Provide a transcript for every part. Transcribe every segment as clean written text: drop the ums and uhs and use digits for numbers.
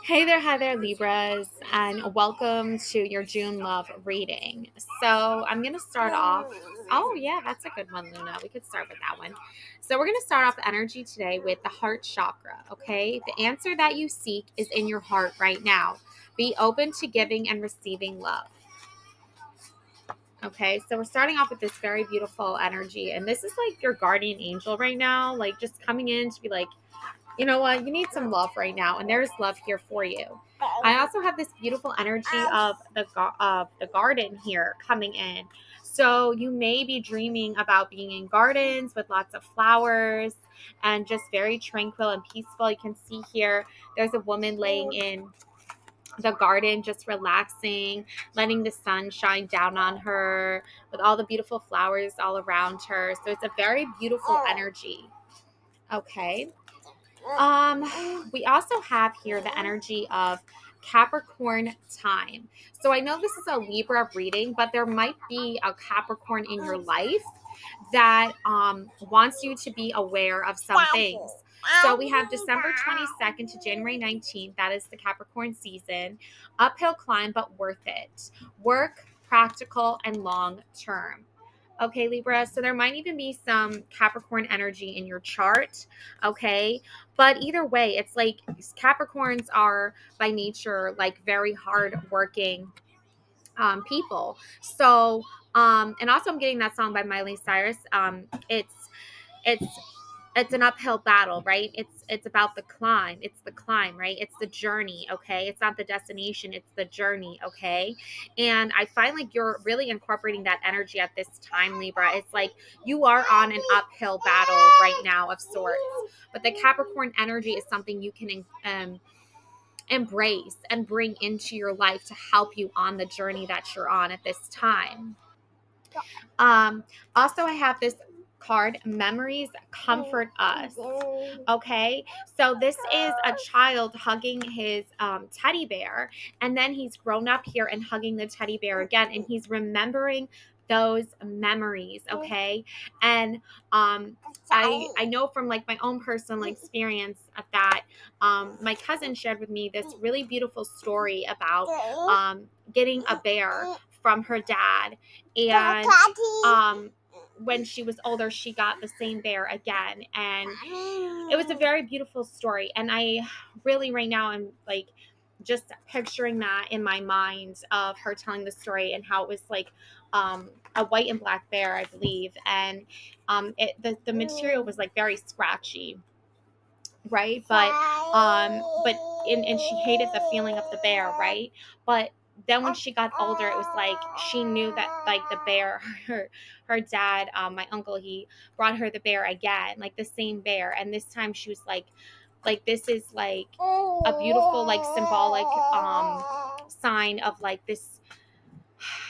Hi there, Libras, and welcome to your June love reading. So, I'm going to start off. Oh, yeah, that's a good one, Luna. We could start with that one. So, we're going to start off the energy today with the heart chakra, okay? The answer that you seek is in your heart right now. Be open to giving and receiving love. Okay, so we're starting off with this very beautiful energy, and this is like your guardian angel right now, like just coming in to be like, you know what, you need some love right now, and there's love here for you. I also have this beautiful energy of the garden here coming in. So you may be dreaming about being in gardens with lots of flowers and just very tranquil and peaceful. You can see here there's a woman laying in the garden, just relaxing, letting the sun shine down on her with all the beautiful flowers all around her. So it's a very beautiful energy. Okay. We also have here the energy of Capricorn time. So I know this is a Libra reading, but there might be a Capricorn in your life that wants you to be aware of some things. So we have December 22nd to January 19th. That is the Capricorn season. Uphill climb, but worth it. Work, practical, and long term. Okay, Libra. So there might even be some Capricorn energy in your chart. Okay. But either way, it's like Capricorns are by nature like very hard working people. So, and also I'm getting that song by Miley Cyrus. It's it's an uphill battle, right? It's about the climb. It's the climb, right? It's the journey, okay? It's not the destination, it's the journey, okay? And I find like you're really incorporating that energy at this time, Libra. It's like you are on an uphill battle right now of sorts. But the Capricorn energy is something you can embrace and bring into your life to help you on the journey that you're on at this time. Um, Also, I have this card, Memories Comfort Us. Okay, so this is a child hugging his teddy bear, and then he's grown up here and hugging the teddy bear again, and he's remembering those memories. Okay, and I know from like my own personal experience of that. My cousin shared with me this really beautiful story about getting a bear from her dad, and when she was older, she got the same bear again. And it was a very beautiful story. And I really, right now, I'm like just picturing that in my mind of her telling the story and how it was like a white and black bear, I believe. And the material was like very scratchy, right? But and she hated the feeling of the bear, right? But then when she got older, it was like she knew that like the bear, her dad, my uncle, he brought her the bear again, like the same bear, and this time she was like this is like a beautiful like symbolic sign of like this,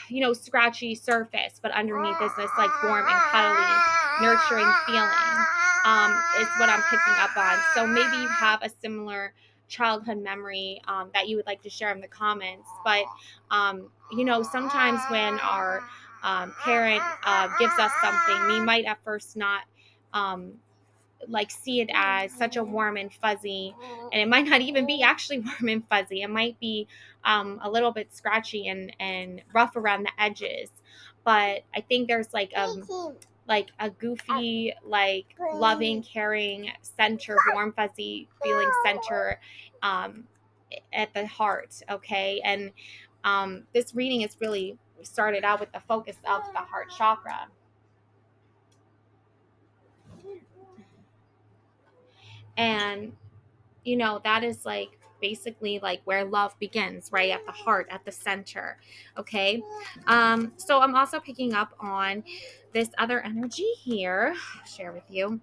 you know, scratchy surface, but underneath is this like warm and cuddly, nurturing feeling. Is what I'm picking up on. So maybe you have a similar childhood memory that you would like to share in the comments. But you know, sometimes when our parent gives us something, we might at first not. Like see it as such a warm and fuzzy, and it might not even be actually warm and fuzzy. It might be a little bit scratchy and rough around the edges. But I think there's like a goofy, like loving, caring center, warm, fuzzy feeling center um, at the heart. Okay, and this reading is really started out with the focus of the heart chakra. And you know, that is like basically like where love begins, right at the heart, at the center. Okay, so I'm also picking up on this other energy here. I'll share with you.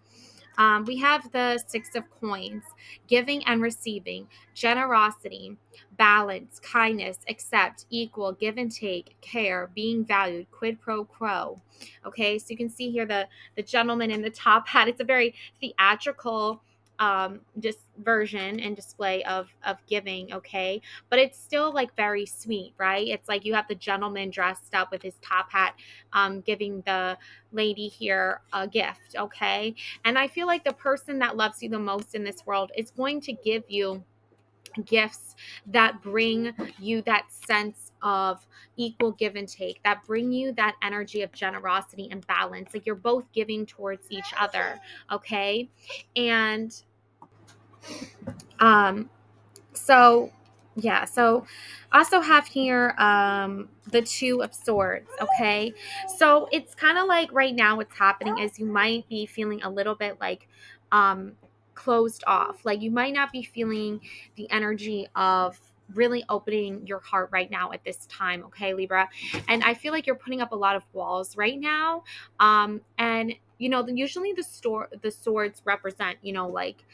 We have the Six of Coins, giving and receiving, generosity, balance, kindness, accept, equal, give and take, care, being valued, quid pro quo. Okay, so you can see here the gentleman in the top hat. It's a very theatrical just version and display of giving. Okay, but it's still like very sweet, right? It's like you have the gentleman dressed up with his top hat, giving the lady here a gift. Okay, and I feel like the person that loves you the most in this world is going to give you gifts that bring you that sense of equal give and take, that bring you that energy of generosity and balance. Like you're both giving towards each other, okay? And um so yeah, so also have here the Two of Swords, okay? So it's kind of like right now what's happening is you might be feeling a little bit like um closed off. Like you might not be feeling the energy of really opening your heart right now at this time, okay, Libra? And I feel like you're putting up a lot of walls right now. And you know, usually the swords represent, you know, like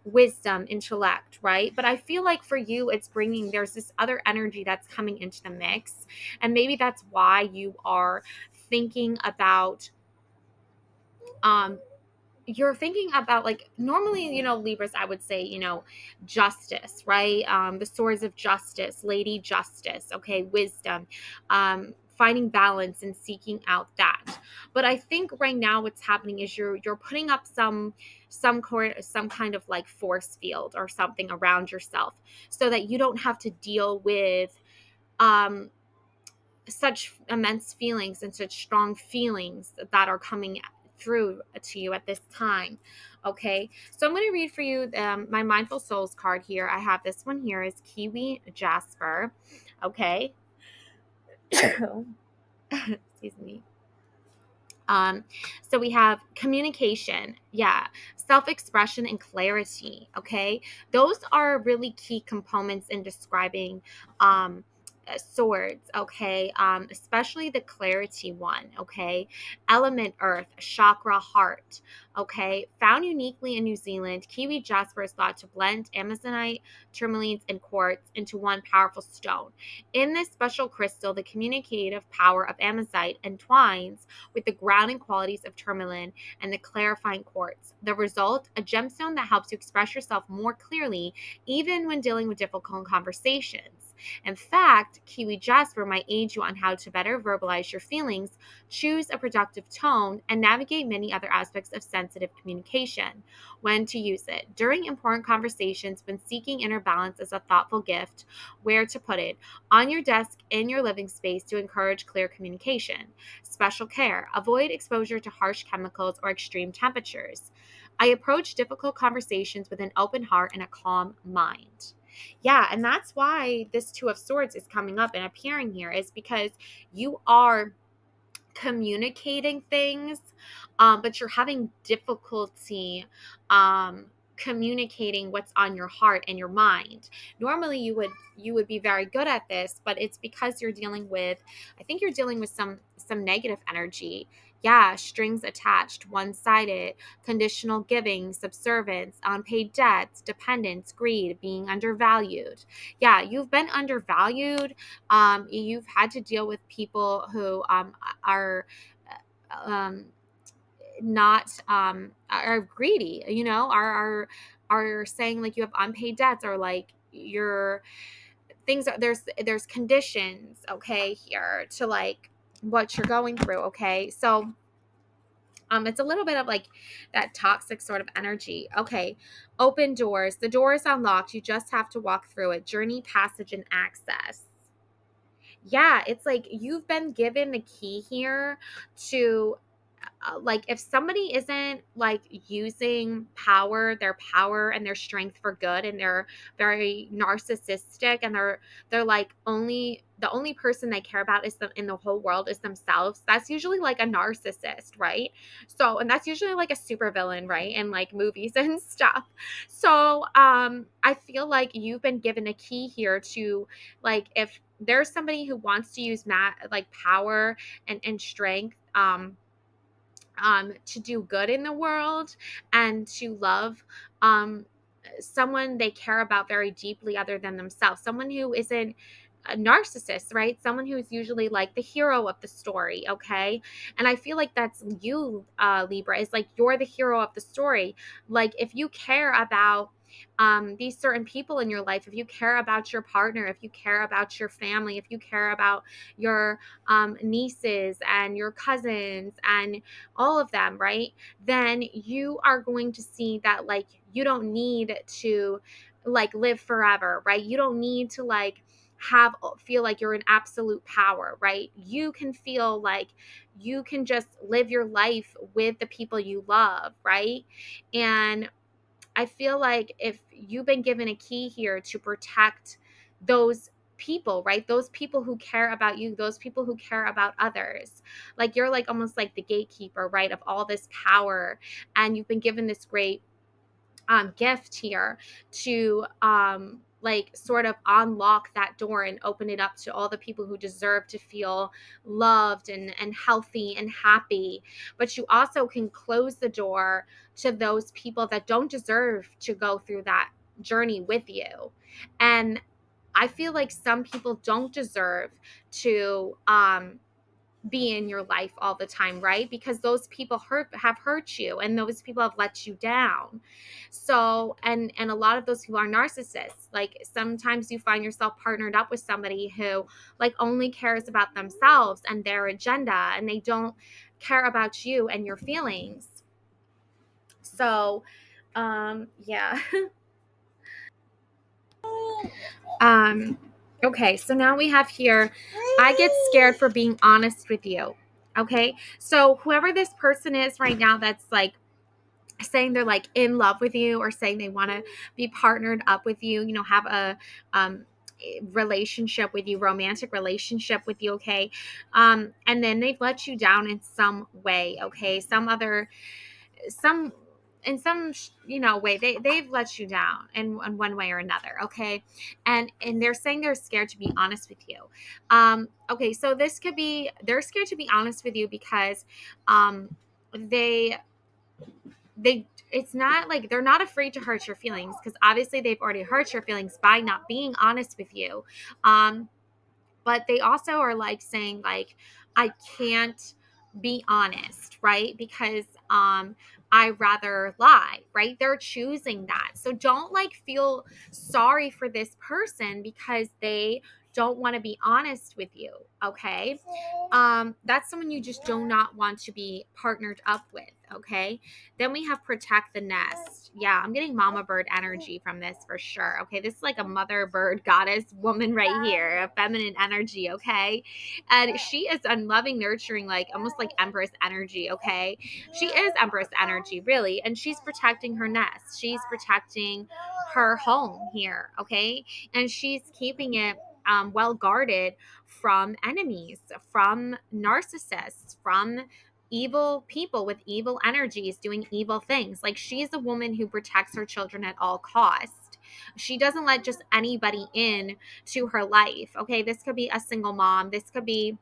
wisdom, intellect, right? But I feel like for you, it's bringing, there's this other energy that's coming into the mix. And maybe that's why you are thinking about, um, you're thinking about like normally, you know, Libras, I would say, you know, justice, right? The swords of justice, lady justice, okay, wisdom, finding balance and seeking out that. But I think right now what's happening is you're putting up some kind of like force field or something around yourself so that you don't have to deal with um such immense feelings and such strong feelings that are coming through to you at this time. Okay, so I'm going to read for you my Mindful Souls card here. I have this one here is Kiwi Jasper. Okay. Excuse me. Um, so we have communication, yeah, self-expression and clarity. Okay, those are really key components in describing swords. Okay, especially the clarity one. Okay, element earth, chakra heart. Okay, found uniquely in New Zealand, kiwi jasper is thought to blend amazonite, tourmalines, and quartz into one powerful stone. In this special crystal, the communicative power of amazonite entwines with the grounding qualities of tourmaline and the clarifying quartz. The result, a gemstone that helps you express yourself more clearly, even when dealing with difficult conversations. In fact, Kiwi Jasper might aid you on how to better verbalize your feelings, choose a productive tone, and navigate many other aspects of sensitive communication. When to use it. During important conversations, when seeking inner balance as a thoughtful gift, where to put it. On your desk, in your living space to encourage clear communication. Special care. Avoid exposure to harsh chemicals or extreme temperatures. I approach difficult conversations with an open heart and a calm mind. Yeah, and that's why this Two of Swords is coming up and appearing here, is because you are communicating things, but you're having difficulty communicating what's on your heart and your mind. Normally you would be very good at this, but it's because you're dealing with, I think you're dealing with some negative energy. Yeah, strings attached, one-sided, conditional giving, subservience, unpaid debts, dependence, greed, being undervalued. Yeah, you've been undervalued. You've had to deal with people who are um, not are greedy, you know, are saying like you have unpaid debts, or like your things are, there's conditions, okay, here to like what you're going through. Okay, so it's a little bit of like that toxic sort of energy. Okay, open doors, the door is unlocked, you just have to walk through it. Journey, passage, and access. Yeah, it's like you've been given the key here to like if somebody isn't like using their power and their strength for good, and they're very narcissistic, and they're like the only person they care about is them in the whole world is themselves, that's usually like a narcissist, right? So, and that's usually like a supervillain, right, in like movies and stuff. So I feel like you've been given a key here to, like, if there's somebody who wants to use like power and strength to do good in the world and to love um, someone they care about very deeply other than themselves, someone who isn't a narcissist, right? Someone who's usually like the hero of the story, okay? And I feel like that's you, Libra, is like you're the hero of the story. Like if you care about these certain people in your life, if you care about your partner, if you care about your family, if you care about your nieces and your cousins and all of them, right? Then you are going to see that like you don't need to like live forever, right? You don't need to like feel like you're in absolute power, right? You can feel like you can just live your life with the people you love, right? And I feel like if you've been given a key here to protect those people, right? Those people who care about you, those people who care about others. Like you're like almost like the gatekeeper, right, of all this power. And you've been given this great gift here to like sort of unlock that door and open it up to all the people who deserve to feel loved and healthy and happy. But you also can close the door to those people that don't deserve to go through that journey with you. And I feel like some people don't deserve to be in your life all the time, right? Because those people have hurt you, and those people have let you down. So, and a lot of those people are narcissists. Like sometimes you find yourself partnered up with somebody who like only cares about themselves and their agenda, and they don't care about you and your feelings. So, yeah. Um, okay, so now we have here, I get scared for being honest with you. Okay, so whoever this person is right now that's like saying they're like in love with you or saying they want to be partnered up with you, you know, have a relationship with you, romantic relationship with you, okay? And then they've let you down in some way, okay? Some in some way they've let you down in one way or another, okay? And they're saying they're scared to be honest with you. Okay, so this could be they're scared to be honest with you because um they it's not like they're not afraid to hurt your feelings, because obviously they've already hurt your feelings by not being honest with you. But they also are like saying like, I can't be honest, right? Because I rather lie, right? They're choosing that. So don't like feel sorry for this person because they don't want to be honest with you, okay? That's someone you just do not want to be partnered up with, okay? Then we have protect the nest. Yeah, I'm getting mama bird energy from this for sure. Okay, this is like a mother bird goddess woman right here, a feminine energy, okay? And she is unloving, nurturing, like almost like empress energy, okay? She is empress energy, really, and she's protecting her nest. She's protecting her home here, okay? And she's keeping it well guarded from enemies, from narcissists, from evil people with evil energies doing evil things. Like she's a woman who protects her children at all costs. She doesn't let just anybody in to her life. Okay, this could be a single mom. This could be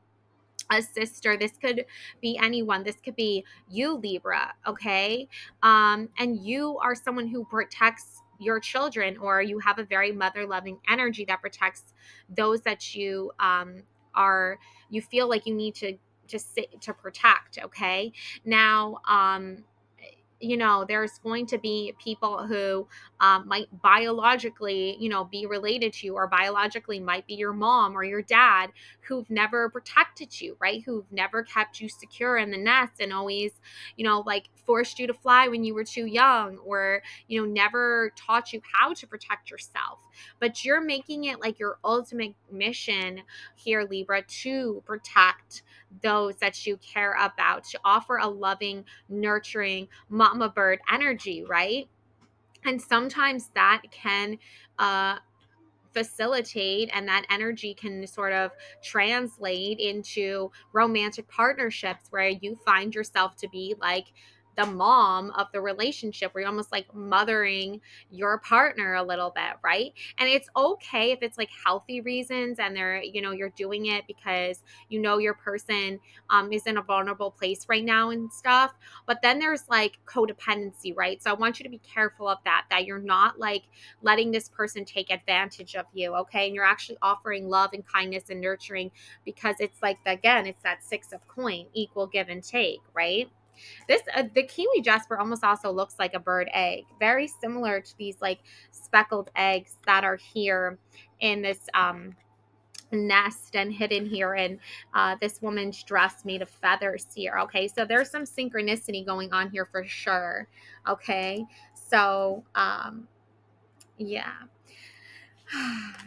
a sister. This could be anyone. This could be you, Libra. Okay, and you are someone who protects your children, or you have a very mother loving energy that protects those that are you feel like you need to sit to protect. Okay, now there's going to be people who might biologically, be related to you, or biologically might be your mom or your dad, who've never protected you, right? Who've never kept you secure in the nest and always, like forced you to fly when you were too young, or, never taught you how to protect yourself. But you're making it like your ultimate mission here, Libra, to protect those that you care about, to offer a loving, nurturing mama bird energy, right? And sometimes that can facilitate, and that energy can sort of translate into romantic partnerships where you find yourself to be like the mom of the relationship, where you're almost like mothering your partner a little bit, right? And it's okay if it's like healthy reasons, and they're, you're doing it because your person is in a vulnerable place right now and stuff. But then there's like codependency, right? So I want you to be careful of that you're not like letting this person take advantage of you, okay? And you're actually offering love and kindness and nurturing, because it's like, again, it's that six of coin, equal give and take, right? This the kiwi jasper almost also looks like a bird egg, very similar to these like speckled eggs that are here in this nest and hidden here in this woman's dress made of feathers here. Okay, so there's some synchronicity going on here for sure. Okay, so yeah.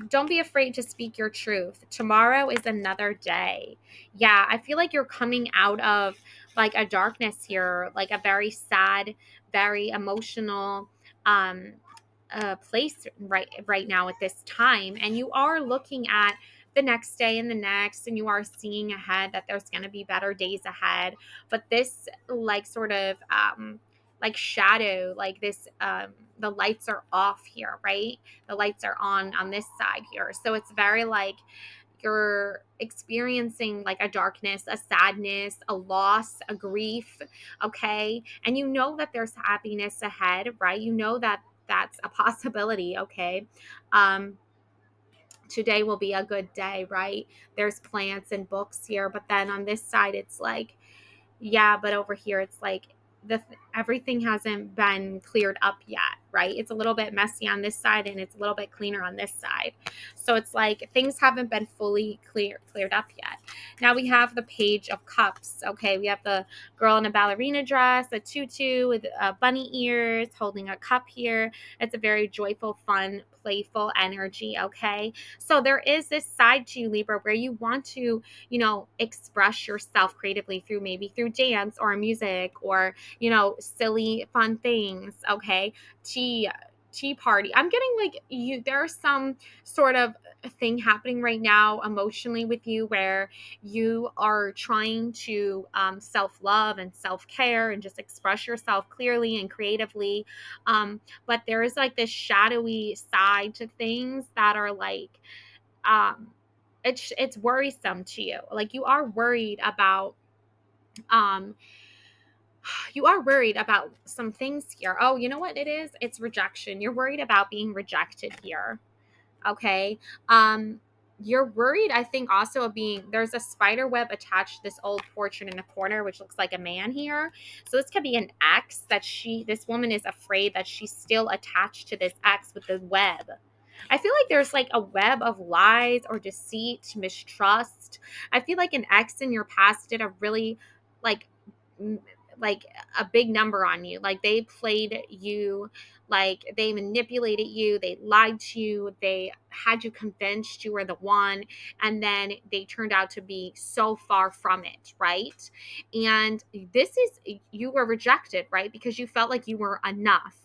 Don't be afraid to speak your truth. Tomorrow is another day. Yeah, I feel like you're coming out of like a darkness here, like a very sad, very emotional um place right now at this time, and you are looking at the next day and the next, and you are seeing ahead that there's going to be better days ahead. But this like sort of like shadow, like this the lights are off here, right? The lights are on this side here, so it's very like you're experiencing like a darkness, a sadness, a loss, a grief, okay? And you know that there's happiness ahead, right? You know that that's a possibility, okay? Um Today will be a good day, right? There's plants and books here, but then on this side it's like yeah, but over here it's like everything hasn't been cleared up yet, right? It's a little bit messy on this side and it's a little bit cleaner on this side. So it's like things haven't been fully cleared up yet. Now we have the Page of Cups. Okay, we have the girl in a ballerina dress, a tutu with bunny ears, holding a cup here. It's a very joyful, fun, playful energy. Okay, so there is this side to you, Libra, where you want to express yourself creatively through maybe through dance or music or, silly, fun things. Okay. Tea party. I'm getting like there's some sort of thing happening right now emotionally with you where you are trying to self-love and self-care and just express yourself clearly and creatively. But there is like this shadowy side to things that are like, um, it's worrisome to you. Like um you are worried about some things here. Oh, you know what it is? It's rejection. You're worried about being rejected here. Okay. You're worried, I think, also of being there's a spider web attached to this old portrait in the corner, which looks like a man here. So this could be an ex that this woman is afraid that she's still attached to this ex with the web. I feel like there's like a web of lies or deceit, mistrust. I feel like an ex in your past did a really like m- like a big number on you. Like they played you, like they manipulated you, they lied to you, they had you convinced you were the one, and then they turned out to be so far from it, right? And this is you were rejected, right? Because you felt like you were enough.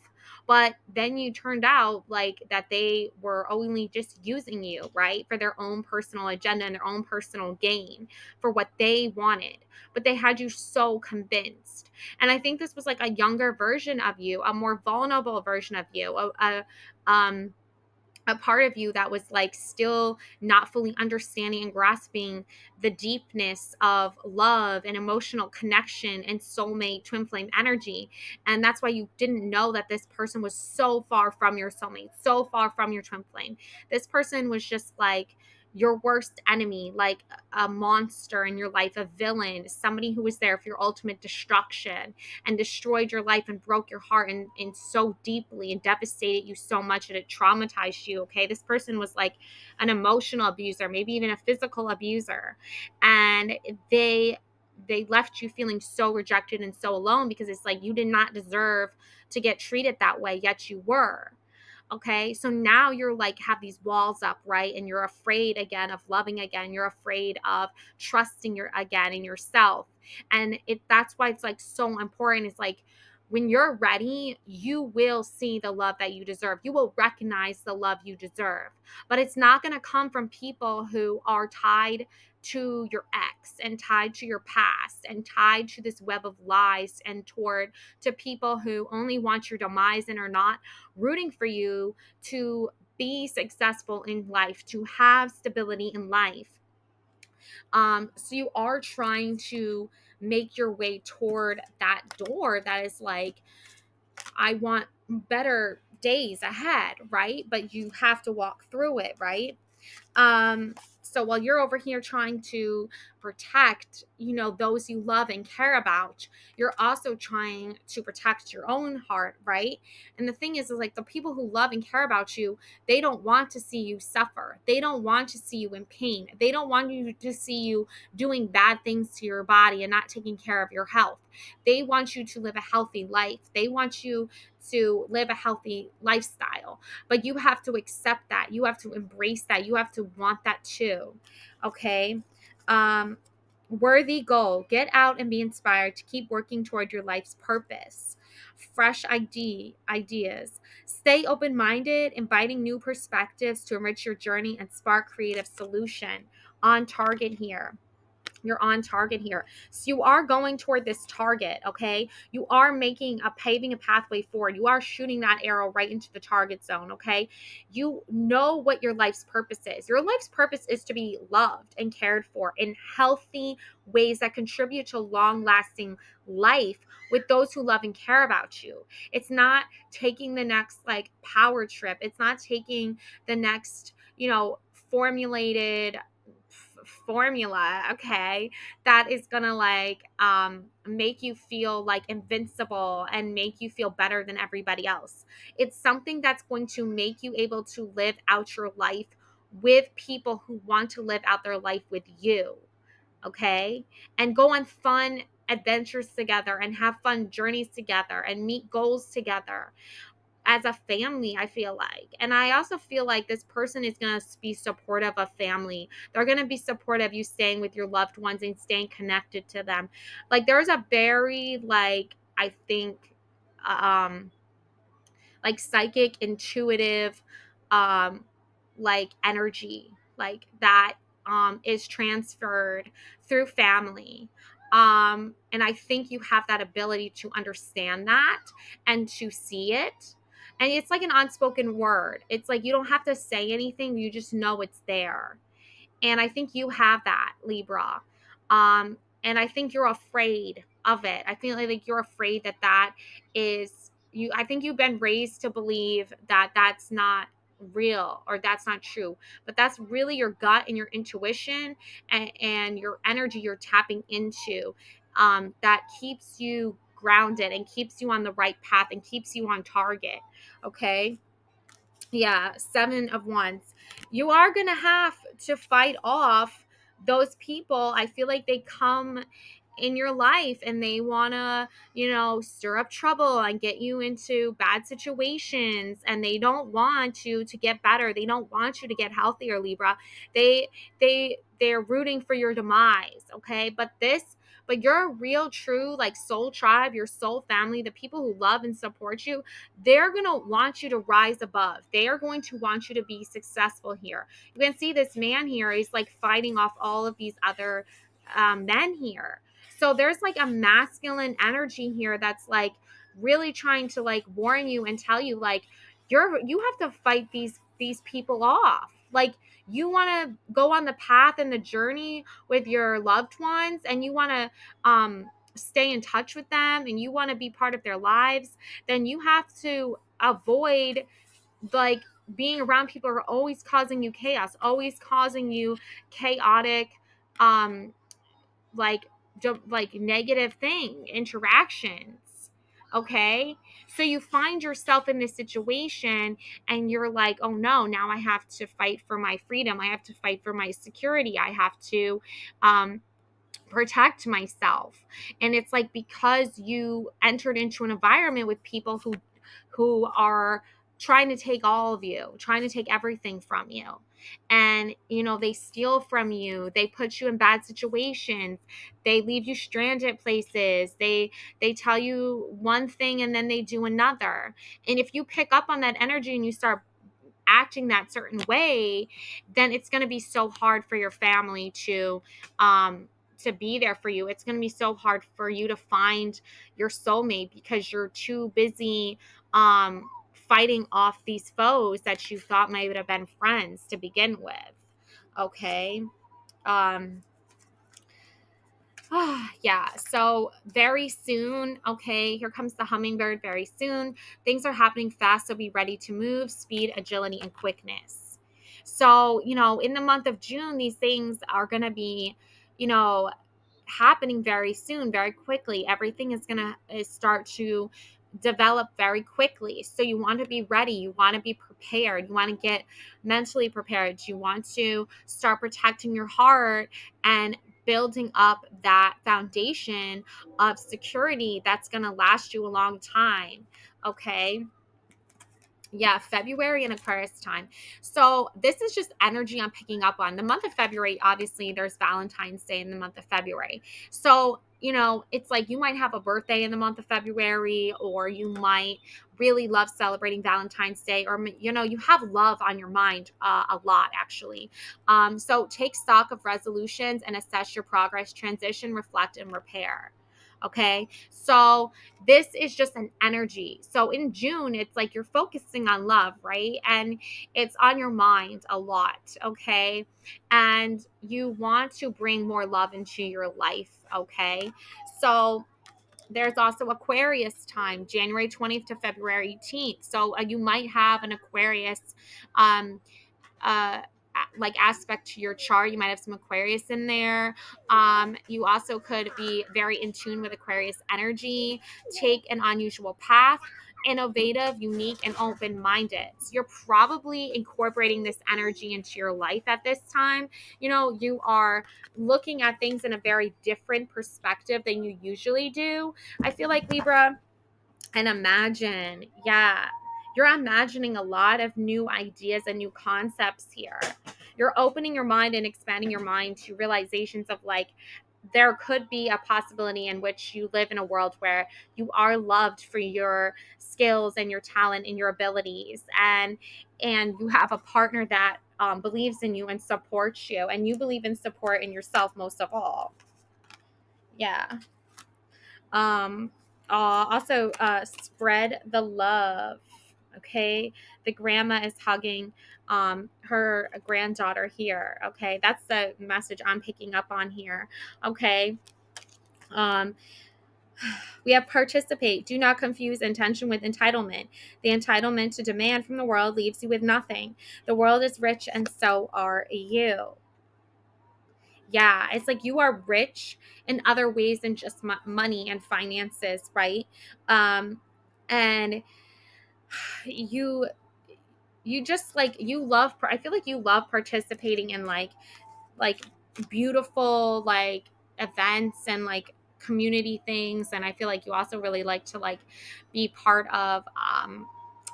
But then you turned out like that they were only just using you, right? For their own personal agenda and their own personal gain for what they wanted. But they had you so convinced. And I think this was like a younger version of you, a more vulnerable version of you, a part of you that was like still not fully understanding and grasping the deepness of love and emotional connection and soulmate twin flame energy. And that's why you didn't know that this person was so far from your soulmate, so far from your twin flame. This person was just like your worst enemy, like a monster in your life, a villain, somebody who was there for your ultimate destruction and destroyed your life and broke your heart and so deeply and devastated you so much that it traumatized you. Okay, this person was like an emotional abuser, maybe even a physical abuser, and they left you feeling so rejected and so alone because it's like you did not deserve to get treated that way, yet you were. Okay, so now you're like have these walls up, right? And you're afraid again of loving again. You're afraid of trusting your again in yourself. And that's why it's like so important. It's like when you're ready, you will see the love that you deserve. You will recognize the love you deserve. But it's not going to come from people who are tied to your ex and tied to your past and tied to this web of lies and toward to people who only want your demise and are not rooting for you to be successful in life, to have stability in life. So you are trying to make your way toward that door that is like, I want better days ahead, right? But you have to walk through it, right? So while you're over here trying to protect, those you love and care about, you're also trying to protect your own heart, right? And the thing is like the people who love and care about you, they don't want to see you suffer. They don't want to see you in pain. They don't want you to see you doing bad things to your body and not taking care of your health. They want you to live a healthy life. They want you to live a healthy lifestyle. But you have to accept that. You have to embrace that. You have to want that too. Okay. Worthy goal. Get out and be inspired to keep working toward your life's purpose. Fresh ideas. Stay open-minded, inviting new perspectives to enrich your journey and spark creative solution. On target here. You're on target here. So you are going toward this target, okay? You are paving a pathway forward. You are shooting that arrow right into the target zone, okay? You know what your life's purpose is. Your life's purpose is to be loved and cared for in healthy ways that contribute to long-lasting life with those who love and care about you. It's not taking the next like power trip. It's not taking the next, formulated formula, okay, that is gonna make you feel like invincible and make you feel better than everybody else. It's something that's going to make you able to live out your life with people who want to live out their life with you, okay, and go on fun adventures together and have fun journeys together and meet goals together as a family, I feel like. And I also feel like this person is going to be supportive of family. They're going to be supportive you staying with your loved ones and staying connected to them. Like there's a very I think psychic, intuitive, um, energy, that is transferred through family. And I think you have that ability to understand that and to see it. And it's like an unspoken word. It's like you don't have to say anything, you just know it's there. And I think you have that, Libra. And I think you're afraid of it. I feel like you're afraid that is you. I think you've been raised to believe that that's not real or that's not true, but that's really your gut and your intuition and your energy you're tapping into, that keeps you grounded and keeps you on the right path and keeps you on target. Okay. Yeah, 7 of Wands. You are going to have to fight off those people. I feel like they come in your life and they want to, stir up trouble and get you into bad situations, and they don't want you to get better. They don't want you to get healthier, Libra. They're rooting for your demise, okay? But your real true soul tribe, your soul family, the people who love and support you, they're going to want you to rise above. They are going to want you to be successful here. You can see this man here is fighting off all of these other men here. So there's a masculine energy here that's really trying to warn you and tell you you have to fight these people off. You want to go on the path and the journey with your loved ones, and you want to stay in touch with them, and you want to be part of their lives, then you have to avoid being around people who are always causing you chaos, always causing you chaotic, um, negative interactions. Okay. So you find yourself in this situation and you're like, oh no, now I have to fight for my freedom. I have to fight for my security. I have to, protect myself. And it's because you entered into an environment with people who are trying to take all of you, trying to take everything from you. And they steal from you, they put you in bad situations, they leave you stranded places, they tell you one thing and then they do another. And if you pick up on that energy and you start acting that certain way, then it's going to be so hard for your family to be there for you. It's going to be so hard for you to find your soulmate because you're too busy fighting off these foes that you thought might have been friends to begin with. Okay. Yeah, so very soon, okay, here comes the hummingbird. Very soon, things are happening fast, so be ready to move, speed, agility, and quickness. So, in the month of June, these things are going to be, you know, happening very soon, very quickly. Everything is going to start to develop very quickly. So you want to be ready. You want to be prepared. You want to get mentally prepared. You want to start protecting your heart and building up that foundation of security that's going to last you a long time. Okay. Yeah, February and Aquarius time. So this is just energy I'm picking up on. The month of February, obviously, there's Valentine's Day in the month of February. So, it's like you might have a birthday in the month of February, or you might really love celebrating Valentine's Day, or, you have love on your mind a lot, actually. So take stock of resolutions and assess your progress, transition, reflect, and repair. Okay. So this is just an energy. So in June, it's like you're focusing on love, right? And it's on your mind a lot, okay? And you want to bring more love into your life, okay? So there's also Aquarius time, January 20th to February 18th. So you might have an Aquarius um uh like aspect to your chart. You might have some Aquarius in there. You also could be very in tune with Aquarius energy, take an unusual path, innovative, unique, and open-minded. So you're probably incorporating this energy into your life at this time. You are looking at things in a very different perspective than you usually do. I feel like, Libra, and imagine, yeah, you're imagining a lot of new ideas and new concepts here. You're opening your mind and expanding your mind to realizations of, like, there could be a possibility in which you live in a world where you are loved for your skills and your talent and your abilities, and you have a partner that believes in you and supports you, and you believe in support in yourself most of all. Yeah. Um, also, spread the love. Okay, the grandma is hugging her granddaughter here. Okay, that's the message I'm picking up on here. Okay. Um, we have participate. Do not confuse intention with entitlement. The entitlement to demand from the world leaves you with nothing. The world is rich, and so are you. Yeah, it's like you are rich in other ways than just money and finances, right? And you you just like you love. I feel like you love participating in like beautiful like events and like community things, and I feel like you also really like to like be part of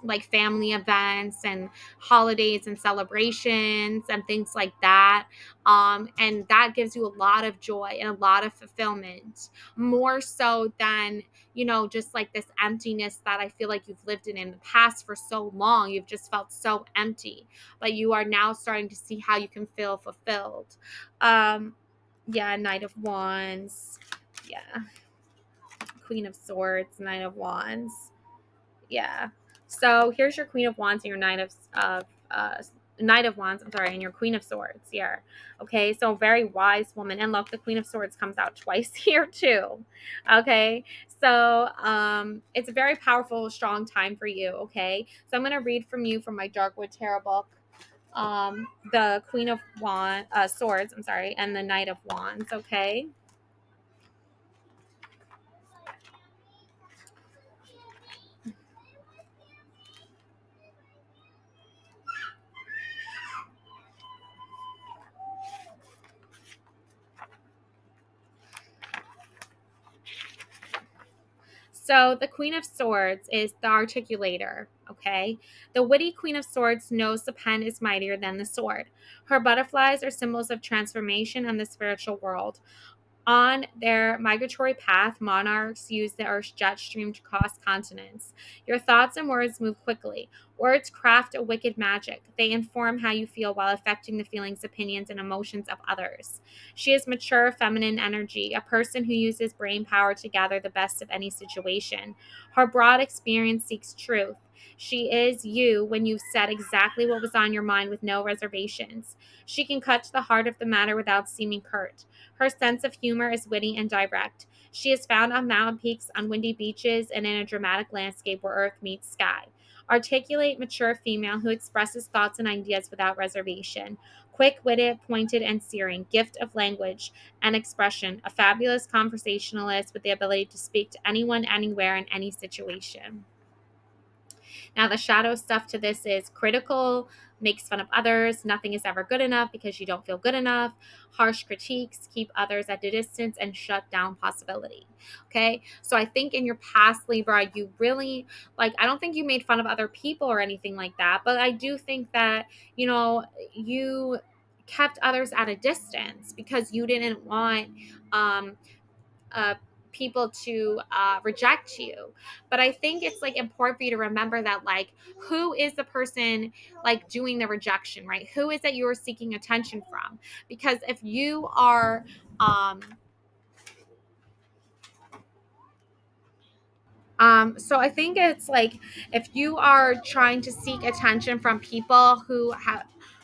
like family events and holidays and celebrations and things like that, and that gives you a lot of joy and a lot of fulfillment, more so than just like this emptiness that I feel like you've lived in the past for so long. You've just felt so empty, but you are now starting to see how you can feel fulfilled. um yeah, Knight of Wands. Yeah, Queen of Swords, Knight of Wands. Yeah. So here's your Queen of Wands and your uh Knight of Wands, I'm sorry, and your Queen of Swords here. Okay, so very wise woman. And look, the Queen of Swords comes out twice here too. Okay. So it's a very powerful, strong time for you. Okay. So I'm gonna read from you from my Darkwood Tarot book. The Queen of Swords, I'm sorry, and the Knight of Wands. Okay. So the Queen of Swords is the articulator, okay? The witty Queen of Swords knows the pen is mightier than the sword. Her butterflies are symbols of transformation and the spiritual world. On their migratory path, monarchs use the Earth's jet stream to cross continents. Your thoughts and words move quickly. Words craft a wicked magic. They inform how you feel while affecting the feelings, opinions, and emotions of others. She is mature, feminine energy, a person who uses brain power to gather the best of any situation. Her broad experience seeks truth. She is you when you've said exactly what was on your mind with no reservations. She can cut to the heart of the matter without seeming curt. Her sense of humor is witty and direct. She is found on mountain peaks, on windy beaches, and in a dramatic landscape where earth meets sky. Articulate, mature female who expresses thoughts and ideas without reservation. Quick witted, pointed, and searing. Gift of language and expression. A fabulous conversationalist with the ability to speak to anyone, anywhere, in any situation. Now, the shadow stuff to this is critical, makes fun of others, nothing is ever good enough because you don't feel good enough, harsh critiques, keep others at a distance, and shut down possibility. Okay, so I think in your past, Libra, you really, like, I don't think you made fun of other people or anything like that, but I do think that, you kept others at a distance because you didn't want um, uh, people to reject you. But I think it's like important for you to remember that, like, who is the person like doing the rejection, right? Who is it you're seeking attention from? Because if you are so I think it's like, if you are trying to seek attention from people who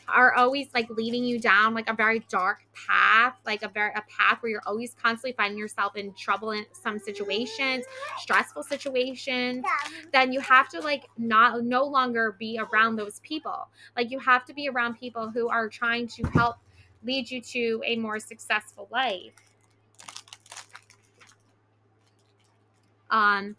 are always like leading you down like a very dark path, like a path where you're always constantly finding yourself in trouble in some situations, stressful situations, then you have to like not no longer be around those people. Like, you have to be around people who are trying to help lead you to a more successful life. Um,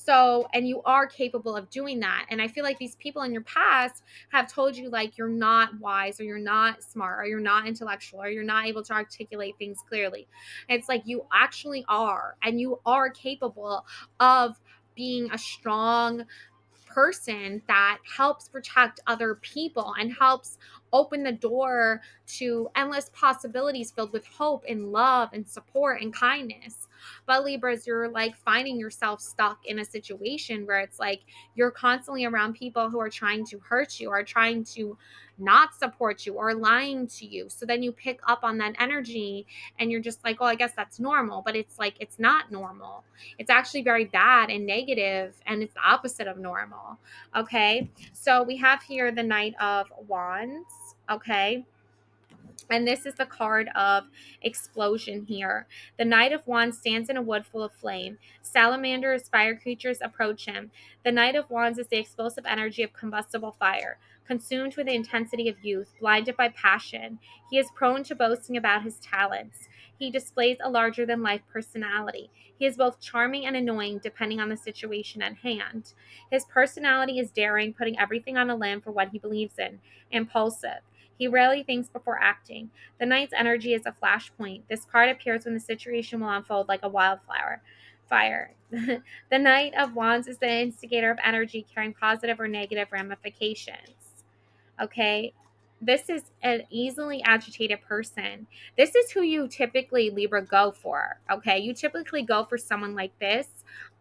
and you are capable of doing that. And I feel like these people in your past have told you like you're not wise, or you're not smart, or you're not intellectual, or you're not able to articulate things clearly. It's like you actually are, and you are capable of being a strong person that helps protect other people and helps open the door to endless possibilities filled with hope and love and support and kindness. But Libras, you're like finding yourself stuck in a situation where it's like you're constantly around people who are trying to hurt you, or trying to not support you, or lying to you. So then you pick up on that energy and you're just like, well, I guess that's normal. But it's like, it's not normal. It's actually very bad and negative, and it's the opposite of normal. Okay. So we have here the Knight of Wands. Okay. And this is the card of explosion here. The Knight of Wands stands in a wood full of flame. Salamanders, fire creatures, approach him. The Knight of Wands is the explosive energy of combustible fire. Consumed with the intensity of youth, blinded by passion, he is prone to boasting about his talents. He displays a larger than life personality. He is both charming and annoying depending on the situation at hand. His personality is daring, putting everything on a limb for what he believes in, impulsive. He rarely thinks before acting. The Knight's energy is a flashpoint. This card appears when the situation will unfold like a wildflower. Fire. The Knight of Wands is the instigator of energy carrying positive or negative ramifications. Okay. This is an easily agitated person. This is who you typically, Libra, go for. Okay. You typically go for someone like this.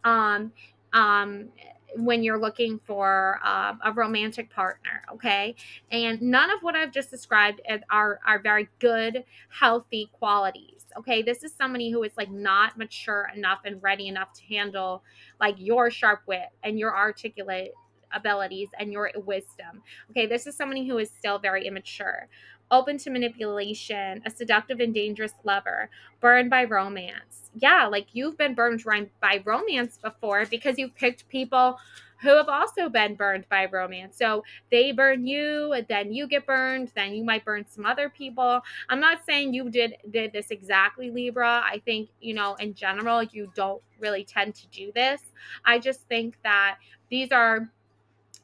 Um, um, when you're looking for a romantic partner, okay? And none of what I've just described are very good, healthy qualities, okay? This is somebody who is like not mature enough and ready enough to handle like your sharp wit and your articulate abilities and your wisdom. Okay, this is somebody who is still very immature, open to manipulation, a seductive and dangerous lover, burned by romance. Yeah, like you've been burned by romance before because you've picked people who have also been burned by romance. So they burn you, and then you get burned, then you might burn some other people. I'm not saying you did this exactly, Libra. I think, in general, you don't really tend to do this. I just think that these are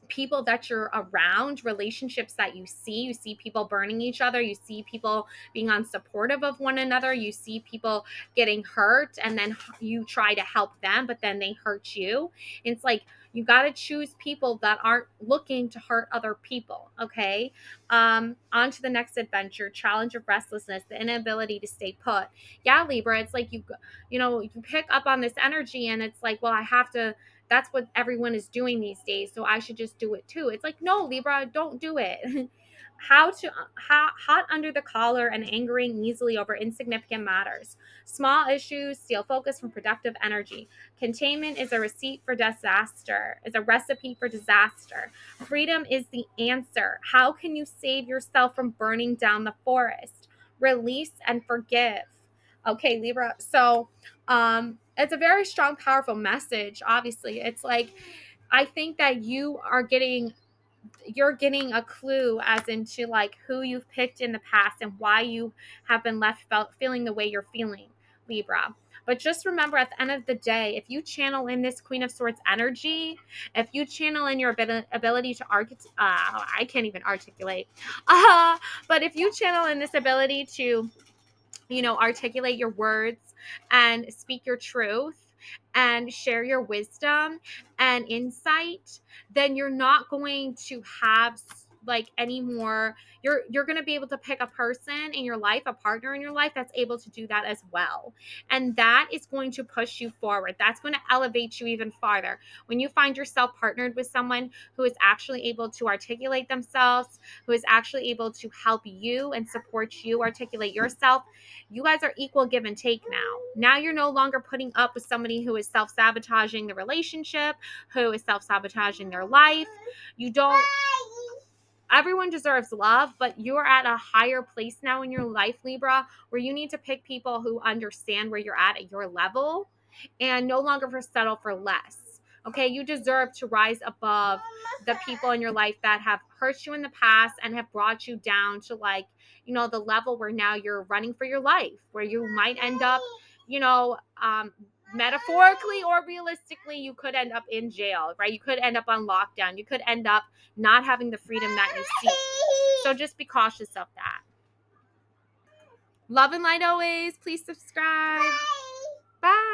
people that you're around, relationships that you see people burning each other, you see people being unsupportive of one another, you see people getting hurt, and then you try to help them, but then they hurt you. It's like you got to choose people that aren't looking to hurt other people. Okay. On to the next adventure. Challenge of restlessness, the inability to stay put. Yeah, Libra, it's like you pick up on this energy, and it's like, well, I have to, that's what everyone is doing these days, so I should just do it too. It's like, no, Libra, don't do it. Hot under the collar and angering easily over insignificant matters. Small issues steal focus from productive energy. Containment is a receipt for disaster, is a recipe for disaster. Freedom is the answer. How can you save yourself from burning down the forest? Release and forgive. Okay, Libra. So it's a very strong, powerful message. Obviously, it's like, I think that you're getting a clue as into like who you've picked in the past and why you have been left feeling the way you're feeling, Libra. But just remember, at the end of the day, if you channel in this Queen of Swords energy, if you channel in your ability to I can't even articulate, but if you channel in this ability to, articulate your words and speak your truth and share your wisdom and insight, then you're not going to have like any more. You're going to be able to pick a person in your life, a partner in your life that's able to do that as well. And that is going to push you forward. That's going to elevate you even farther. When you find yourself partnered with someone who is actually able to articulate themselves, who is actually able to help you and support you articulate yourself, you guys are equal give and take now. Now you're no longer putting up with somebody who is self-sabotaging the relationship, who is self-sabotaging their life. You don't Everyone deserves love, but you're at a higher place now in your life, Libra, where you need to pick people who understand where you're at your level and no longer settle for less. Okay, you deserve to rise above the people in your life that have hurt you in the past and have brought you down to the level where now you're running for your life, where you might end up, metaphorically or realistically, you could end up in jail, right? You could end up on lockdown. You could end up not having the freedom that you seek. So just be cautious of that. Love and light always. Please subscribe. Bye.